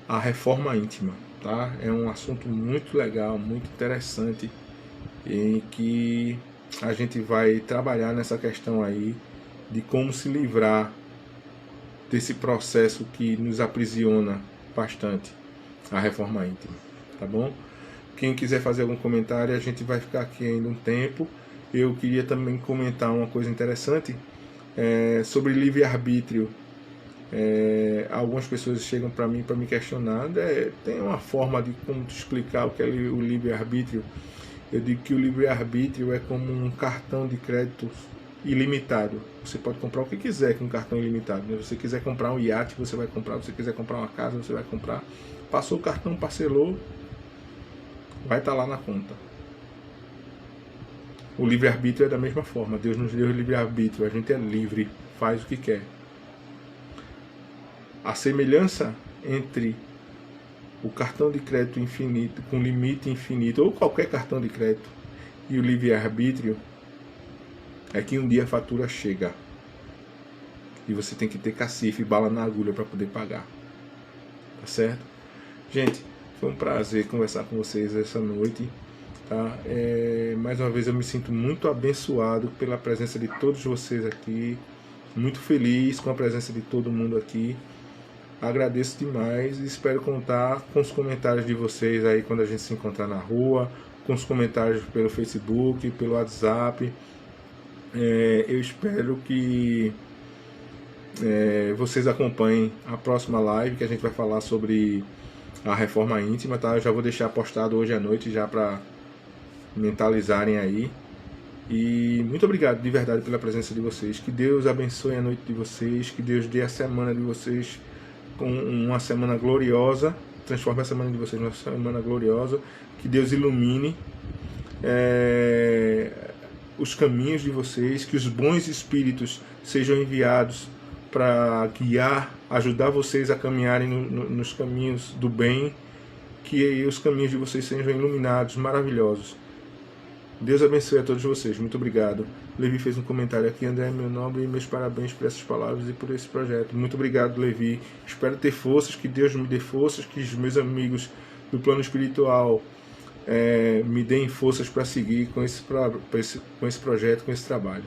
a reforma íntima, tá? É um assunto muito legal, muito interessante, em que a gente vai trabalhar nessa questão aí de como se livrar desse processo que nos aprisiona bastante, a reforma íntima, tá bom? Quem quiser fazer algum comentário, a gente vai ficar aqui ainda um tempo. Eu queria também comentar uma coisa interessante sobre livre-arbítrio. Algumas pessoas chegam para mim para me questionar. Tem uma forma de como explicar o que é o livre-arbítrio? Eu digo que o livre-arbítrio é como um cartão de crédito ilimitado. Você pode comprar o que quiser com um cartão ilimitado. Se você quiser comprar um iate, você vai comprar. Se você quiser comprar uma casa, você vai comprar. Passou o cartão, parcelou, vai estar lá na conta. O livre-arbítrio é da mesma forma. Deus nos deu o livre-arbítrio. A gente é livre, faz o que quer. A semelhança entre o cartão de crédito infinito, com limite infinito, ou qualquer cartão de crédito, e o livre-arbítrio, é que um dia a fatura chega. E você tem que ter cacife e bala na agulha para poder pagar. Tá certo? Gente, foi um prazer conversar com vocês essa noite. Tá? Mais uma vez eu me sinto muito abençoado pela presença de todos vocês aqui. Muito feliz com a presença de todo mundo aqui. Agradeço demais e espero contar com os comentários de vocês aí quando a gente se encontrar na rua, com os comentários pelo Facebook, pelo WhatsApp. Eu espero que vocês acompanhem a próxima live, que a gente vai falar sobre a reforma íntima, tá? Eu já vou deixar postado hoje à noite já para mentalizarem aí. E muito obrigado de verdade pela presença de vocês. Que Deus abençoe a noite de vocês, que Deus dê a semana de vocês com uma semana gloriosa, transforme a semana de vocês numa semana gloriosa, que Deus ilumine os caminhos de vocês, que os bons espíritos sejam enviados para guiar, ajudar vocês a caminharem nos caminhos do bem, que os caminhos de vocês sejam iluminados, maravilhosos. Deus abençoe a todos vocês. Muito obrigado. Levi fez um comentário aqui. André, meu nome e meus parabéns por essas palavras e por esse projeto. Muito obrigado, Levi. Espero ter forças, que Deus me dê forças, que os meus amigos do plano espiritual me deem forças para seguir com esse projeto, com esse trabalho.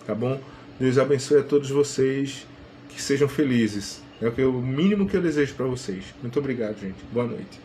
Tá bom? Deus abençoe a todos vocês. Que sejam felizes. É o mínimo que eu desejo para vocês. Muito obrigado, gente. Boa noite.